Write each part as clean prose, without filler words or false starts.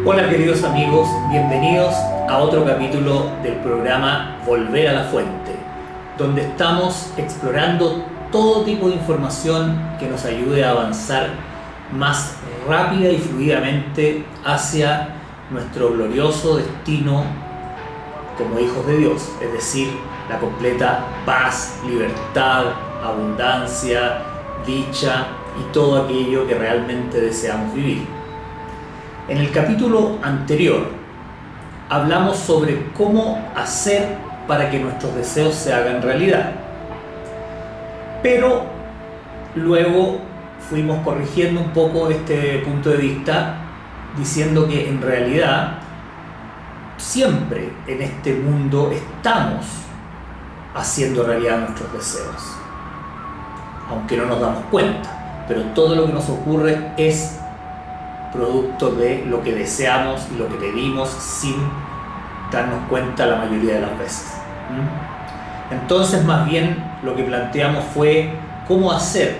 Hola queridos amigos, bienvenidos a otro capítulo del programa Volver a la Fuente, donde estamos explorando todo tipo de información que nos ayude a avanzar más rápida y fluidamente hacia nuestro glorioso destino como hijos de Dios, es decir, la completa paz, libertad, abundancia, dicha y todo aquello que realmente deseamos vivir. En el capítulo anterior hablamos sobre cómo hacer para que nuestros deseos se hagan realidad, pero luego fuimos corrigiendo un poco este punto de vista diciendo que en realidad siempre en este mundo estamos haciendo realidad nuestros deseos, aunque no nos damos cuenta, pero todo lo que nos ocurre es producto de lo que deseamos y lo que pedimos sin darnos cuenta la mayoría de las veces. Entonces, más bien lo que planteamos fue cómo hacer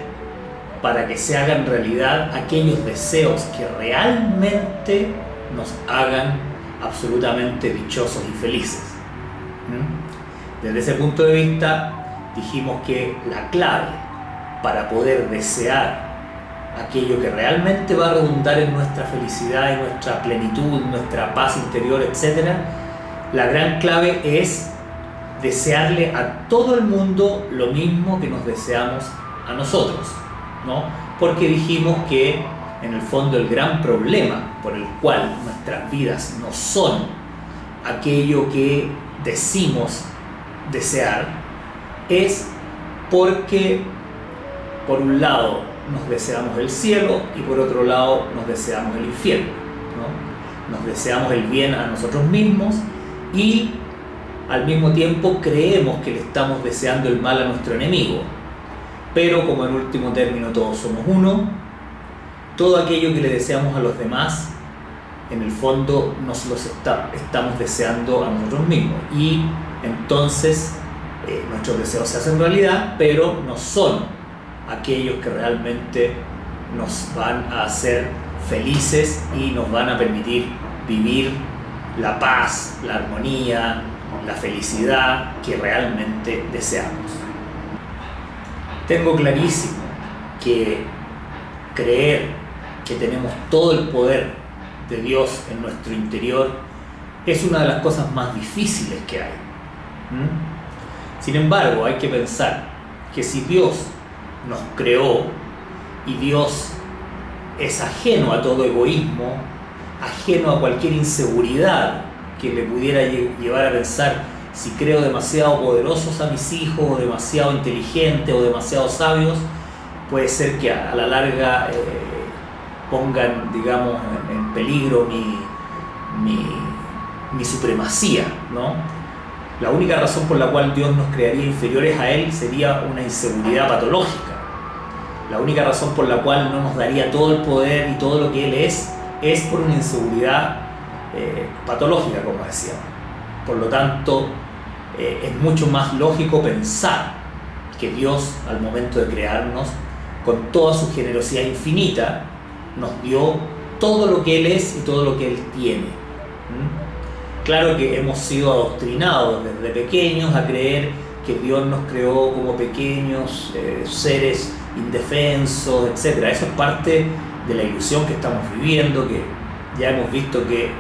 para que se hagan realidad aquellos deseos que realmente nos hagan absolutamente dichosos y felices. Desde ese punto de vista dijimos que la clave para poder desear aquello que realmente va a redundar en nuestra felicidad, en nuestra plenitud, nuestra paz interior, etc., la gran clave es desearle a todo el mundo lo mismo que nos deseamos a nosotros, ¿no? Porque dijimos que en el fondo el gran problema por el cual nuestras vidas no son aquello que decimos desear es porque por un lado nos deseamos el cielo y por otro lado nos deseamos el infierno, ¿no? Nos deseamos el bien a nosotros mismos y al mismo tiempo creemos que le estamos deseando el mal a nuestro enemigo. Pero como en último término todos somos uno, todo aquello que le deseamos a los demás, en el fondo nos los estamos deseando a nosotros mismos. Y entonces nuestros deseos se hacen realidad, pero no son aquellos que realmente nos van a hacer felices y nos van a permitir vivir la paz, la armonía, la felicidad que realmente deseamos. Tengo clarísimo que creer que tenemos todo el poder de Dios en nuestro interior es una de las cosas más difíciles que hay. Sin embargo, hay que pensar que si Dios nos creó y Dios es ajeno a todo egoísmo, ajeno a cualquier inseguridad que le pudiera llevar a pensar si creo demasiado poderosos a mis hijos o demasiado inteligentes o demasiado sabios, puede ser que a la larga pongan, digamos, en peligro mi supremacía, ¿no? La única razón por la cual Dios nos crearía inferiores a Él sería una inseguridad patológica. La única razón por la cual no nos daría todo el poder y todo lo que Él es por una inseguridad patológica, como decíamos. Por lo tanto, es mucho más lógico pensar que Dios, al momento de crearnos, con toda su generosidad infinita, nos dio todo lo que Él es y todo lo que Él tiene. Claro que hemos sido adoctrinados desde pequeños a creer que Dios nos creó como pequeños seres indefensos, etc. Eso es parte de la ilusión que estamos viviendo, que ya hemos visto que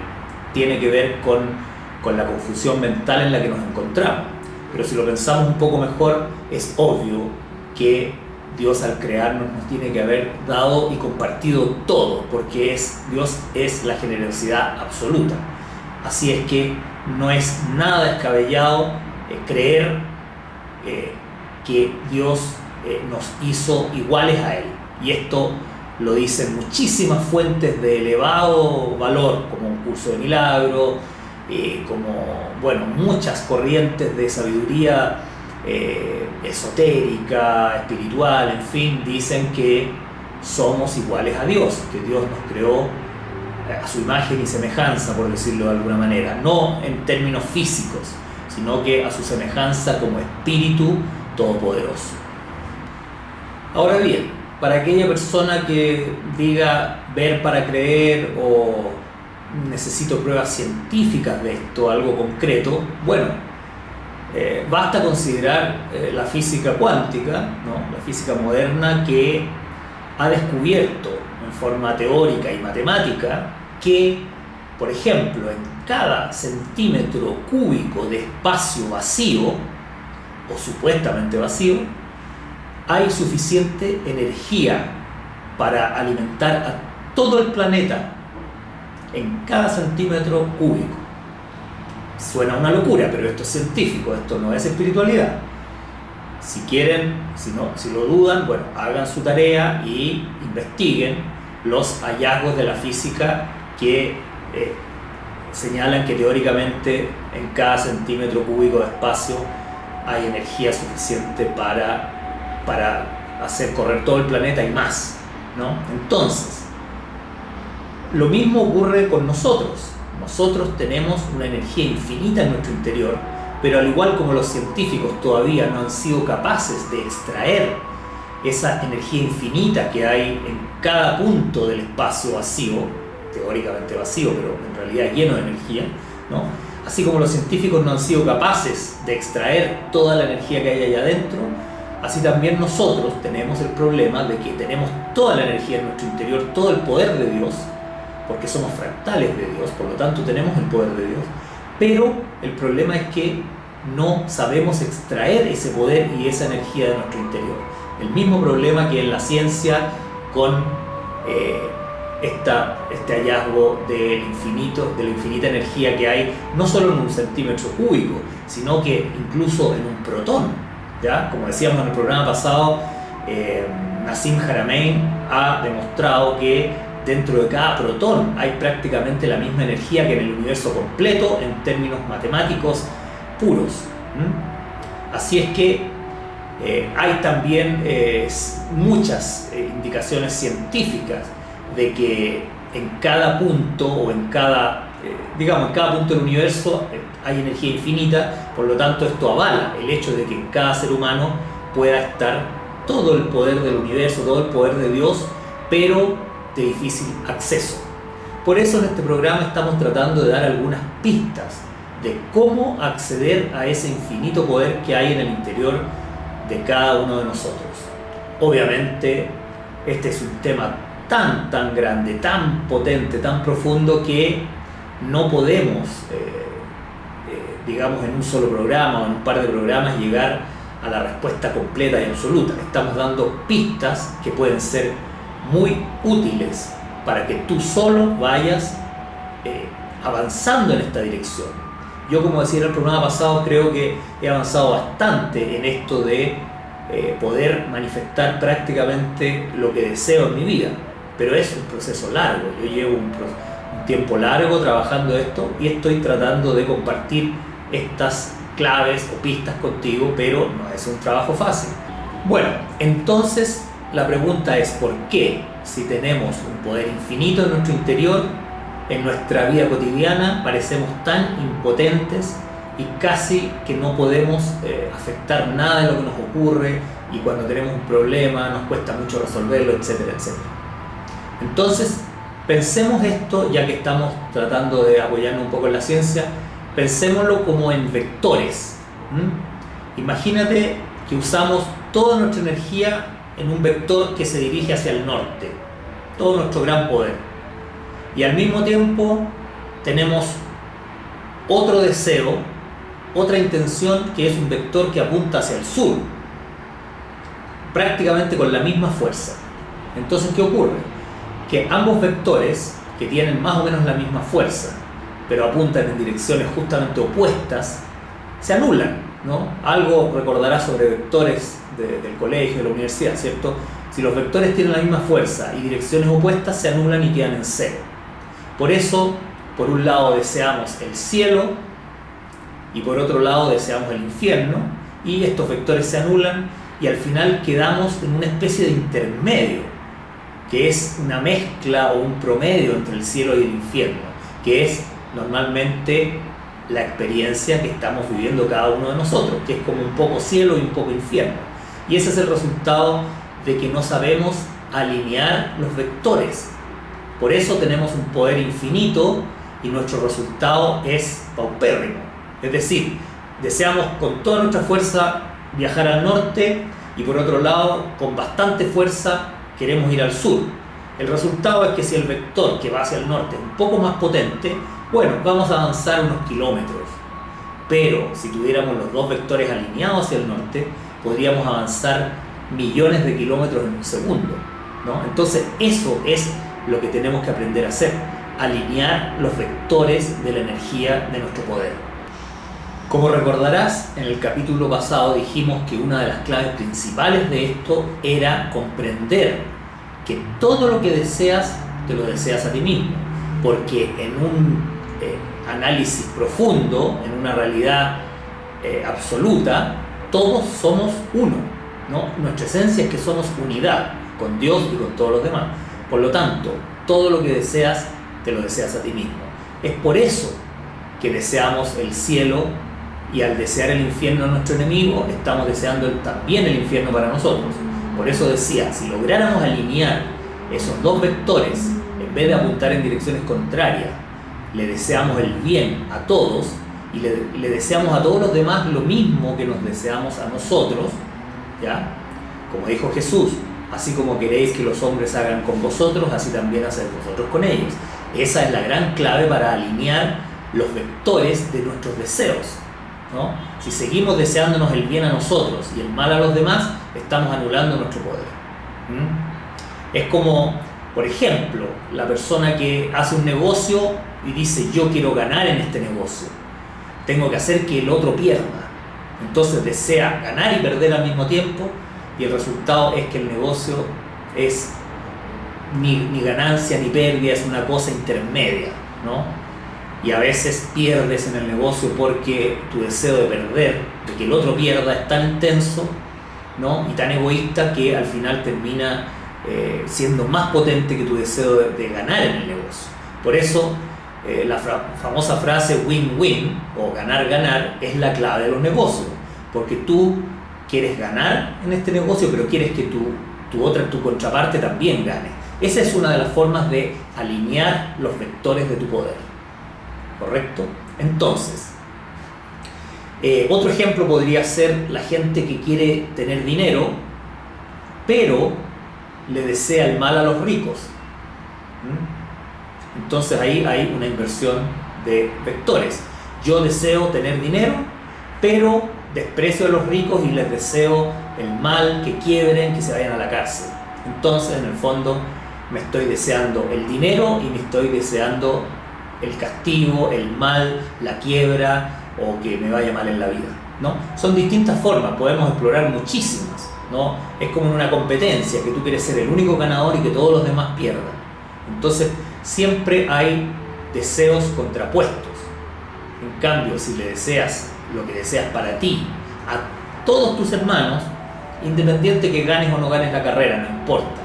tiene que ver con la confusión mental en la que nos encontramos. Pero si lo pensamos un poco mejor, es obvio que Dios al crearnos nos tiene que haber dado y compartido todo, porque Dios es la generosidad absoluta. Así es que no es nada descabellado creer que Dios nos hizo iguales a Él. Y esto lo dicen muchísimas fuentes de elevado valor, como un curso de milagro, como muchas corrientes de sabiduría esotérica, espiritual, en fin, dicen que somos iguales a Dios, que Dios nos creó a su imagen y semejanza, por decirlo de alguna manera, no en términos físicos, sino que a su semejanza como espíritu todopoderoso. Ahora bien, para aquella persona que diga ver para creer o necesito pruebas científicas de esto, algo concreto, bueno, basta considerar la física cuántica, ¿no? La física moderna, que ha descubierto en forma teórica y matemática que, por ejemplo, en cada centímetro cúbico de espacio vacío, o supuestamente vacío, hay suficiente energía para alimentar a todo el planeta en cada centímetro cúbico. Suena una locura, pero esto es científico, esto no es espiritualidad. Si quieren, si lo dudan, bueno, hagan su tarea y investiguen los hallazgos de la física que señalan que teóricamente en cada centímetro cúbico de espacio hay energía suficiente para hacer correr todo el planeta y más, ¿no? Entonces, lo mismo ocurre con nosotros. Nosotros tenemos una energía infinita en nuestro interior, pero al igual como los científicos todavía no han sido capaces de extraer esa energía infinita que hay en cada punto del espacio vacío, teóricamente vacío, pero en realidad lleno de energía, ¿no? Así como los científicos no han sido capaces de extraer toda la energía que hay allá adentro, así también nosotros tenemos el problema de que tenemos toda la energía en nuestro interior, todo el poder de Dios, porque somos fractales de Dios, por lo tanto tenemos el poder de Dios, pero el problema es que no sabemos extraer ese poder y esa energía de nuestro interior. El mismo problema que en la ciencia con este hallazgo del infinito, de la infinita energía que hay, no solo en un centímetro cúbico, sino que incluso en un protón, ¿ya? Como decíamos en el programa pasado, Nassim Haramein ha demostrado que dentro de cada protón hay prácticamente la misma energía que en el universo completo en términos matemáticos puros. Así es que hay también muchas indicaciones científicas de que en cada punto o en cada punto del universo hay energía infinita, por lo tanto esto avala el hecho de que en cada ser humano pueda estar todo el poder del universo, todo el poder de Dios, pero de difícil acceso. Por eso en este programa estamos tratando de dar algunas pistas de cómo acceder a ese infinito poder que hay en el interior de cada uno de nosotros. Obviamente este es un tema tan grande, tan potente, tan profundo, que no podemos en un solo programa o en un par de programas llegar a la respuesta completa y absoluta. Estamos dando pistas que pueden ser muy útiles para que tú solo vayas avanzando en esta dirección. Yo, como decía en el programa pasado, creo que he avanzado bastante en esto de poder manifestar prácticamente lo que deseo en mi vida, pero es un proceso largo. Yo llevo un tiempo largo trabajando esto y estoy tratando de compartir estas claves o pistas contigo, pero no es un trabajo fácil. Bueno, entonces la pregunta es: ¿por qué, si tenemos un poder infinito en nuestro interior, en nuestra vida cotidiana parecemos tan impotentes y casi que no podemos afectar nada de lo que nos ocurre, y cuando tenemos un problema nos cuesta mucho resolverlo, etcétera, etcétera? Entonces, pensemos esto, ya que estamos tratando de apoyarnos un poco en la ciencia, pensémoslo como en vectores. Imagínate que usamos toda nuestra energía en un vector que se dirige hacia el norte, todo nuestro gran poder, y al mismo tiempo tenemos otro deseo, otra intención, que es un vector que apunta hacia el sur, prácticamente con la misma fuerza. Entonces, ¿qué ocurre? Que ambos vectores, que tienen más o menos la misma fuerza, pero apuntan en direcciones justamente opuestas, se anulan, ¿no? Algo recordarás sobre vectores del colegio, de la universidad, ¿cierto? Si los vectores tienen la misma fuerza y direcciones opuestas, se anulan y quedan en cero. Por eso, por un lado deseamos el cielo y por otro lado deseamos el infierno, y estos vectores se anulan y al final quedamos en una especie de intermedio, que es una mezcla o un promedio entre el cielo y el infierno, que es normalmente la experiencia que estamos viviendo cada uno de nosotros, que es como un poco cielo y un poco infierno. Y ese es el resultado de que no sabemos alinear los vectores. Por eso tenemos un poder infinito y nuestro resultado es paupérrimo. Es decir, deseamos con toda nuestra fuerza viajar al norte y por otro lado, con bastante fuerza, queremos ir al sur. El resultado es que si el vector que va hacia el norte es un poco más potente, bueno, vamos a avanzar unos kilómetros. Pero si tuviéramos los dos vectores alineados hacia el norte, podríamos avanzar millones de kilómetros en un segundo, ¿no? Entonces eso es lo que tenemos que aprender a hacer, alinear los vectores de la energía de nuestro poder. Como recordarás, en el capítulo pasado dijimos que una de las claves principales de esto era comprender que todo lo que deseas, te lo deseas a ti mismo, porque en un análisis profundo, en una realidad absoluta, todos somos uno, ¿no? Nuestra esencia es que somos unidad con Dios y con todos los demás. Por lo tanto, todo lo que deseas, te lo deseas a ti mismo. Es por eso que deseamos el cielo, y al desear el infierno a nuestro enemigo, estamos deseando también el infierno para nosotros. Por eso decía, si lográramos alinear esos dos vectores, en vez de apuntar en direcciones contrarias, le deseamos el bien a todos y le deseamos a todos los demás lo mismo que nos deseamos a nosotros, ¿ya? Como dijo Jesús, así como queréis que los hombres hagan con vosotros, así también haced vosotros con ellos. Esa es la gran clave para alinear los vectores de nuestros deseos, ¿no? Si seguimos deseándonos el bien a nosotros y el mal a los demás, estamos anulando nuestro poder. Es como, por ejemplo, la persona que hace un negocio y dice, yo quiero ganar en este negocio, tengo que hacer que el otro pierda. Entonces desea ganar y perder al mismo tiempo, y el resultado es que el negocio es ni ganancia ni pérdida, es una cosa intermedia, ¿no? Y a veces pierdes en el negocio porque tu deseo de perder, de que el otro pierda, es tan intenso, ¿no? Y tan egoísta que al final termina siendo más potente que tu deseo de ganar en el negocio. Por eso la famosa frase win-win o ganar-ganar es la clave de los negocios, porque tú quieres ganar en este negocio, pero quieres que tu contraparte también gane. Esa es una de las formas de alinear los vectores de tu poder. ¿Correcto? Entonces, otro ejemplo podría ser la gente que quiere tener dinero, pero le desea el mal a los ricos. Entonces ahí hay una inversión de vectores. Yo deseo tener dinero, pero desprecio a los ricos y les deseo el mal, que quiebren, que se vayan a la cárcel. Entonces, en el fondo, me estoy deseando el dinero y me estoy deseando el castigo, el mal, la quiebra o que me vaya mal en la vida, ¿no? Son distintas formas, podemos explorar muchísimas, ¿no? Es como en una competencia, que tú quieres ser el único ganador y que todos los demás pierdan. Entonces, siempre hay deseos contrapuestos. En cambio, si le deseas lo que deseas para ti a todos tus hermanos, independiente que ganes o no ganes la carrera, no importa.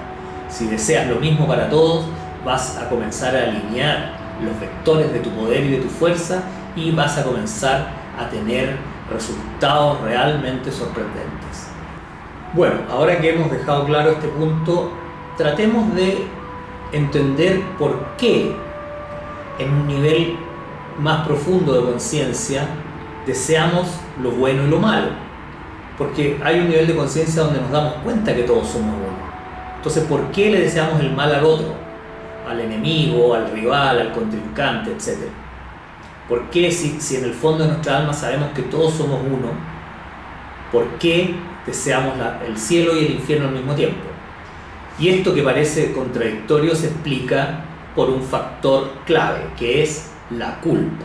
Si deseas lo mismo para todos, vas a comenzar a alinear los vectores de tu poder y de tu fuerza y vas a comenzar a tener resultados realmente sorprendentes. Bueno, ahora que hemos dejado claro este punto, tratemos de entender por qué en un nivel más profundo de conciencia deseamos lo bueno y lo malo, porque hay un nivel de conciencia donde nos damos cuenta que todos somos uno. Entonces, ¿por qué le deseamos el mal al otro? Al enemigo, al rival, al contrincante, etc. ¿Por qué, si en el fondo de nuestra alma sabemos que todos somos uno, por qué deseamos el cielo y el infierno al mismo tiempo? Y esto, que parece contradictorio, se explica por un factor clave, que es la culpa.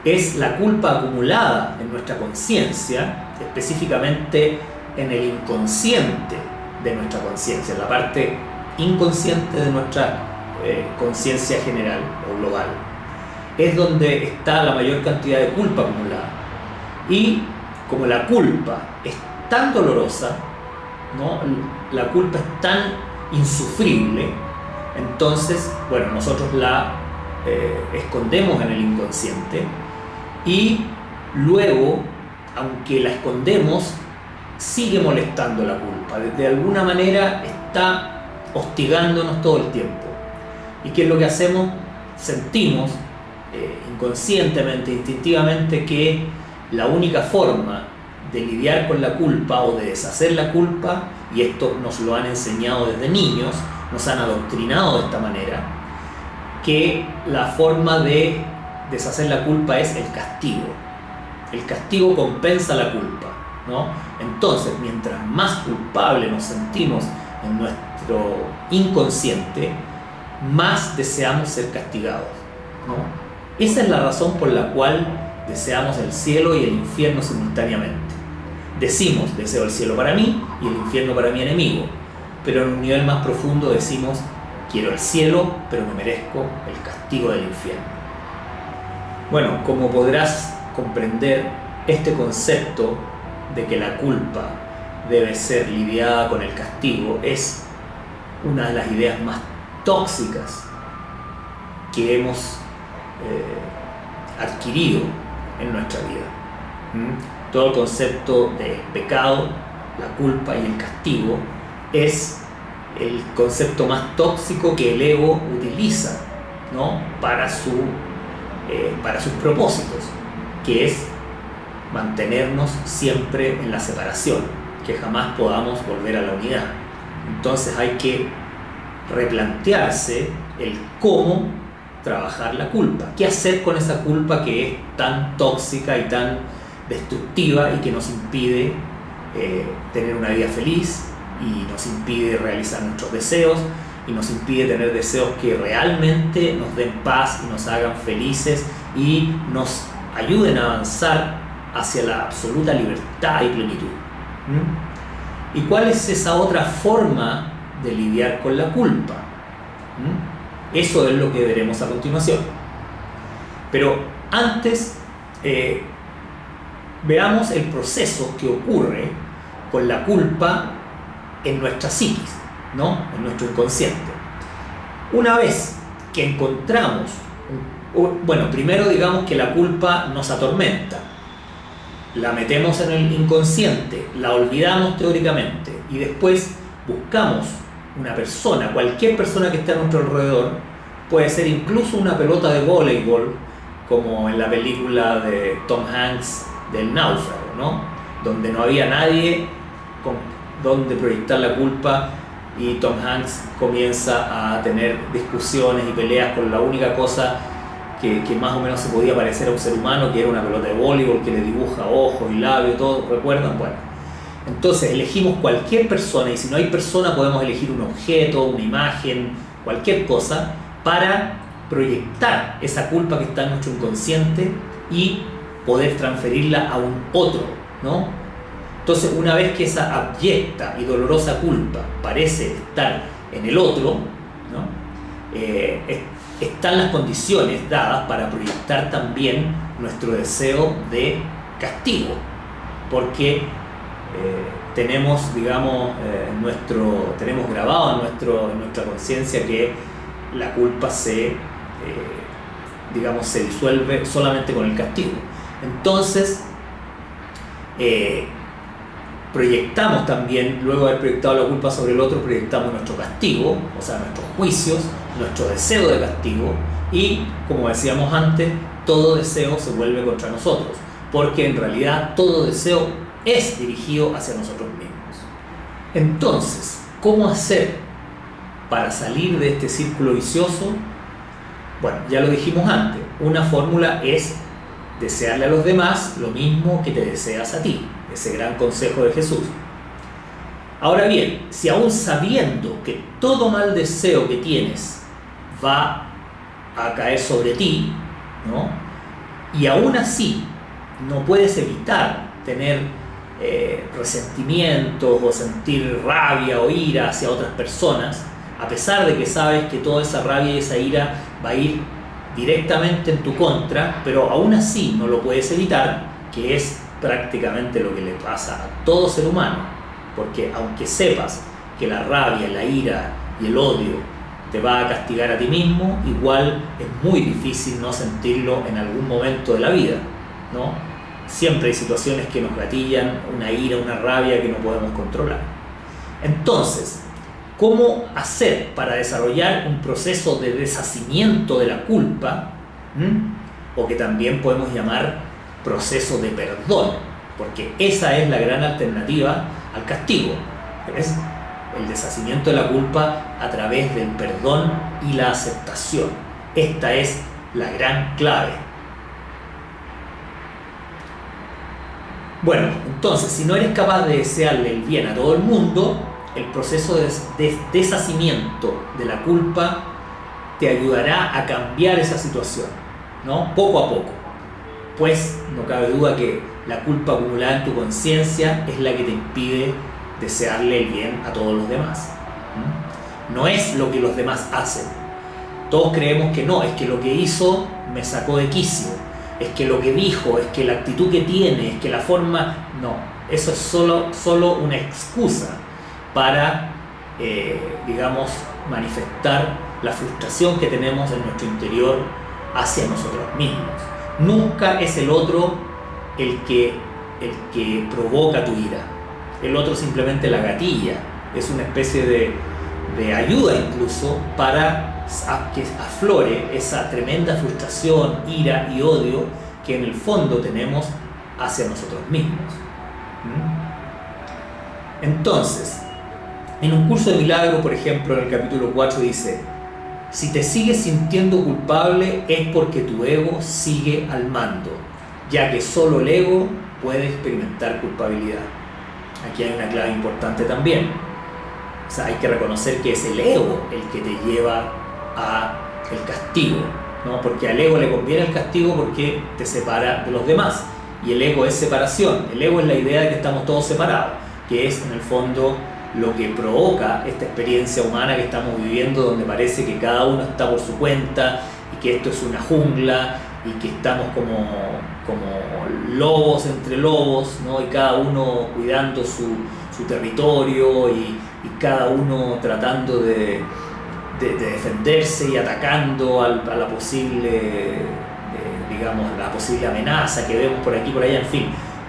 Es la culpa acumulada en nuestra conciencia, específicamente en el inconsciente de nuestra conciencia, en la parte inconsciente de nuestra conciencia general o global. Es donde está la mayor cantidad de culpa acumulada. Y como la culpa es tan dolorosa, ¿no? La culpa es tan insufrible, entonces, bueno, nosotros la escondemos en el inconsciente y luego, aunque la escondemos, sigue molestando la culpa. De alguna manera está hostigándonos todo el tiempo. ¿Y qué es lo que hacemos? sentimos inconscientemente, instintivamente, que la única forma de lidiar con la culpa o de deshacer la culpa, y esto nos lo han enseñado desde niños, nos han adoctrinado de esta manera, que la forma de deshacer la culpa es el castigo. El castigo compensa la culpa, ¿no? Entonces, mientras más culpable nos sentimos en nuestro inconsciente, más deseamos ser castigados, ¿no? Esa es la razón por la cual deseamos el cielo y el infierno simultáneamente. Decimos, deseo el cielo para mí y el infierno para mi enemigo, pero en un nivel más profundo decimos, quiero el cielo, pero me merezco el castigo del infierno. Bueno, como podrás comprender, este concepto de que la culpa debe ser lidiada con el castigo es una de las ideas más tóxicas que hemos adquirido en nuestra vida. Todo el concepto de pecado, la culpa y el castigo es el concepto más tóxico que el ego utiliza, ¿no? para sus propósitos, que es mantenernos siempre en la separación, que jamás podamos volver a la unidad. Entonces hay que replantearse el cómo trabajar la culpa, qué hacer con esa culpa que es tan tóxica y tan destructiva y que nos impide tener una vida feliz y nos impide realizar nuestros deseos y nos impide tener deseos que realmente nos den paz y nos hagan felices y nos ayuden a avanzar hacia la absoluta libertad y plenitud. ¿Y cuál es esa otra forma de lidiar con la culpa? Eso es lo que veremos a continuación. Pero antes veamos el proceso que ocurre con la culpa en nuestra psiquis, ¿no? En nuestro inconsciente. Una vez que encontramos, bueno, primero digamos que la culpa nos atormenta, la metemos en el inconsciente, la olvidamos teóricamente y después buscamos una persona, cualquier persona que esté a nuestro alrededor, puede ser incluso una pelota de voleibol, como en la película de Tom Hanks del Náufrago, ¿no? Donde no había nadie con donde proyectar la culpa y Tom Hanks comienza a tener discusiones y peleas con la única cosa que más o menos se podía parecer a un ser humano, que era una pelota de voleibol que le dibuja ojos y labios, todo, ¿recuerdan? Bueno, entonces elegimos cualquier persona, y si no hay persona podemos elegir un objeto, una imagen, cualquier cosa, para proyectar esa culpa que está en nuestro inconsciente y poder transferirla a un otro, ¿no? Entonces, una vez que esa abyecta y dolorosa culpa parece estar en el otro, ¿no? Están las condiciones dadas para proyectar también nuestro deseo de castigo, porque tenemos, digamos, tenemos grabado en nuestra conciencia que la culpa se disuelve solamente con el castigo. Entonces, proyectamos también, luego de haber proyectado la culpa sobre el otro, proyectamos nuestro castigo, o sea, nuestros juicios, nuestro deseo de castigo, y, como decíamos antes, todo deseo se vuelve contra nosotros, porque en realidad todo deseo es dirigido hacia nosotros mismos. Entonces, ¿cómo hacer para salir de este círculo vicioso? Bueno, ya lo dijimos antes, una fórmula es desearle a los demás lo mismo que te deseas a ti, ese gran consejo de Jesús. Ahora bien, si aún sabiendo que todo mal deseo que tienes va a caer sobre ti, ¿no? Y aún así no puedes evitar tener resentimientos o sentir rabia o ira hacia otras personas, a pesar de que sabes que toda esa rabia y esa ira va a ir directamente en tu contra, pero aún así no lo puedes evitar, que es prácticamente lo que le pasa a todo ser humano, porque aunque sepas que la rabia, la ira y el odio te va a castigar a ti mismo, igual es muy difícil no sentirlo en algún momento de la vida, ¿no? Siempre hay situaciones que nos gatillan una ira, una rabia que no podemos controlar. Entonces, ¿Cómo hacer para desarrollar un proceso de deshacimiento de la culpa? O que también podemos llamar proceso de perdón, porque esa es la gran alternativa al castigo. ¿Ves? El deshacimiento de la culpa a través del perdón y la aceptación. Esta es la gran clave. Bueno, entonces, si no eres capaz de desearle el bien a todo el mundo, el proceso de deshacimiento de la culpa te ayudará a cambiar esa situación, ¿no? Poco a poco. Pues no cabe duda que la culpa acumulada en tu conciencia es la que te impide desearle el bien a todos los demás. No es lo que los demás hacen. Todos creemos que no, es que lo que hizo me sacó de quicio, es que lo que dijo, es que la actitud que tiene, es que la forma... No, eso es solo una excusa para, digamos, manifestar la frustración que tenemos en nuestro interior hacia nosotros mismos. Nunca es el otro el que provoca tu ira. El otro simplemente la gatilla. Es una especie de ayuda incluso para que aflore esa tremenda frustración, ira y odio que en el fondo tenemos hacia nosotros mismos. Entonces, en un curso de milagro, por ejemplo, en el capítulo 4 dice: si te sigues sintiendo culpable es porque tu ego sigue al mando, ya que solo el ego puede experimentar culpabilidad. Aquí hay una clave importante también. O sea, hay que reconocer que es el ego el que te lleva al castigo, ¿no? Porque al ego le conviene el castigo porque te separa de los demás. Y el ego es separación. El ego es la idea de que estamos todos separados, que es en el fondo lo que provoca esta experiencia humana que estamos viviendo, donde parece que cada uno está por su cuenta y que esto es una jungla y que estamos como lobos entre lobos, ¿no? Y cada uno cuidando su territorio y cada uno tratando de defenderse y atacando a la posible, digamos, la posible amenaza que vemos por aquí y por allá. En fin,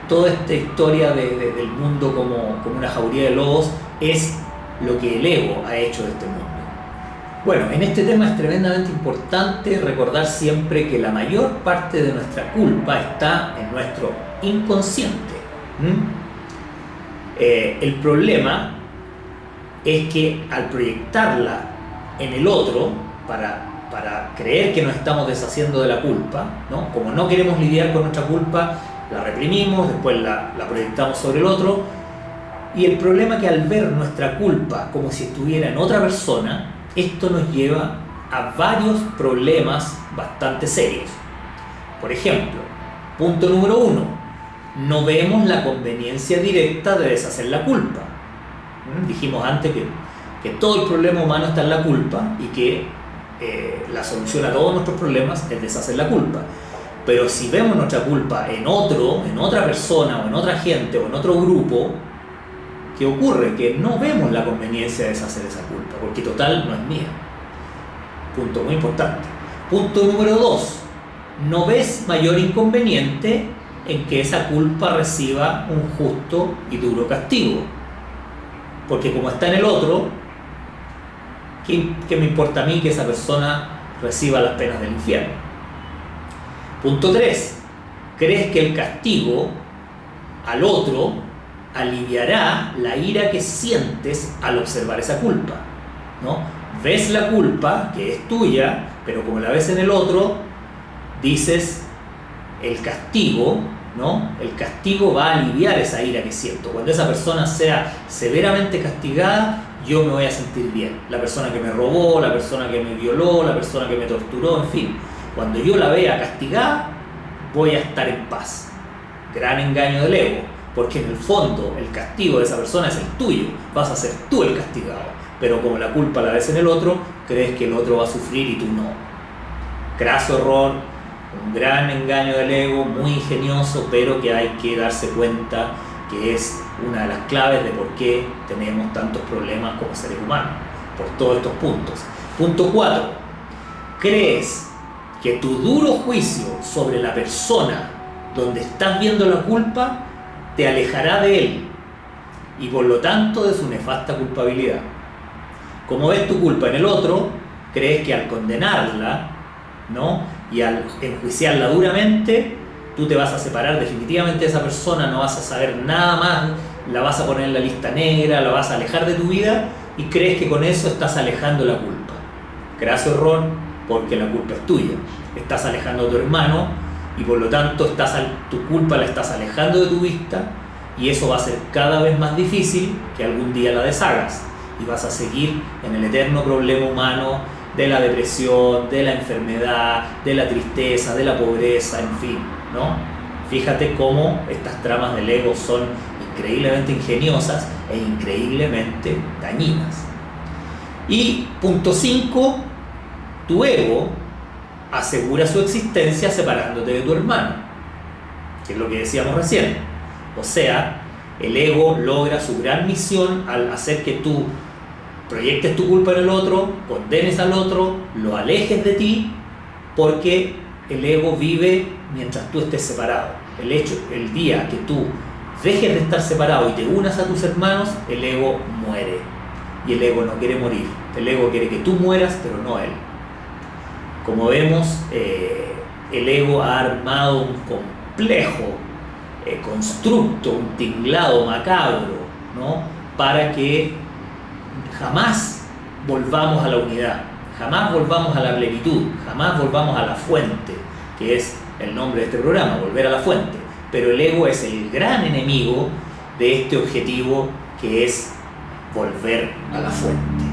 toda esta historia del mundo como una jauría de lobos es lo que el ego ha hecho de este mundo. Bueno, en este tema es tremendamente importante recordar siempre que la mayor parte de nuestra culpa está en nuestro inconsciente. El problema es que al proyectarla en el otro, para creer que nos estamos deshaciendo de la culpa, ¿no? Como no queremos lidiar con nuestra culpa, la reprimimos, después la proyectamos sobre el otro, y el problema es que al ver nuestra culpa como si estuviera en otra persona, esto nos lleva a varios problemas bastante serios. Por ejemplo, punto número 1, no vemos la conveniencia directa de deshacer la culpa. Dijimos antes que todo el problema humano está en la culpa y que la solución a todos nuestros problemas es deshacer la culpa. Pero si vemos nuestra culpa en otra persona o en otra gente o en otro grupo, ¿qué ocurre? Que no vemos la conveniencia de deshacer esa culpa, porque total no es mía. Punto muy importante. Punto número 2, no ves mayor inconveniente en que esa culpa reciba un justo y duro castigo. Porque como está en el otro, ¿qué me importa a mí que esa persona reciba las penas del infierno? Punto 3. ¿Crees que el castigo al otro aliviará la ira que sientes al observar esa culpa? ¿No? Ves la culpa, que es tuya, pero como la ves en el otro, dices, el castigo, ¿no? El castigo va a aliviar esa ira que siento. Cuando esa persona sea severamente castigada, yo me voy a sentir bien. La persona que me robó, la persona que me violó, la persona que me torturó, en fin. Cuando yo la vea castigada, voy a estar en paz. Gran engaño del ego, porque en el fondo el castigo de esa persona es el tuyo. Vas a ser tú el castigado. Pero como la culpa la ves en el otro, crees que el otro va a sufrir y tú no. Craso error, un gran engaño del ego, muy ingenioso, pero que hay que darse cuenta que es una de las claves de por qué tenemos tantos problemas como seres humanos, por todos estos puntos. Punto 4. ¿Crees que tu duro juicio sobre la persona donde estás viendo la culpa te alejará de él y por lo tanto de su nefasta culpabilidad? Como ves tu culpa en el otro, crees que al condenarla, ¿no? Y al enjuiciarla duramente, tú te vas a separar definitivamente de esa persona, no vas a saber nada más, la vas a poner en la lista negra, la vas a alejar de tu vida y crees que con eso estás alejando la culpa. Graso error, porque la culpa es tuya. Estás alejando a tu hermano y por lo tanto tu culpa la estás alejando de tu vista y eso va a ser cada vez más difícil que algún día la deshagas y vas a seguir en el eterno problema humano de la depresión, de la enfermedad, de la tristeza, de la pobreza, en fin, ¿no? Fíjate cómo estas tramas del ego son increíblemente ingeniosas e increíblemente dañinas. Y punto 5, tu ego asegura su existencia separándote de tu hermano, que es lo que decíamos recién. O sea, el ego logra su gran misión al hacer que tú proyectes tu culpa en el otro, condenes al otro, lo alejes de ti, porque el ego vive mientras tú estés separado. El día que tú dejes de estar separado y te unas a tus hermanos, el ego muere. Y el ego no quiere morir. El ego quiere que tú mueras, pero no él. Como vemos, el ego ha armado un complejo constructo, un tinglado macabro, ¿no? Para que jamás volvamos a la unidad, jamás volvamos a la plenitud, jamás volvamos a la fuente, que es el nombre de este programa, volver a la fuente. Pero el ego es el gran enemigo de este objetivo que es volver a la fuente.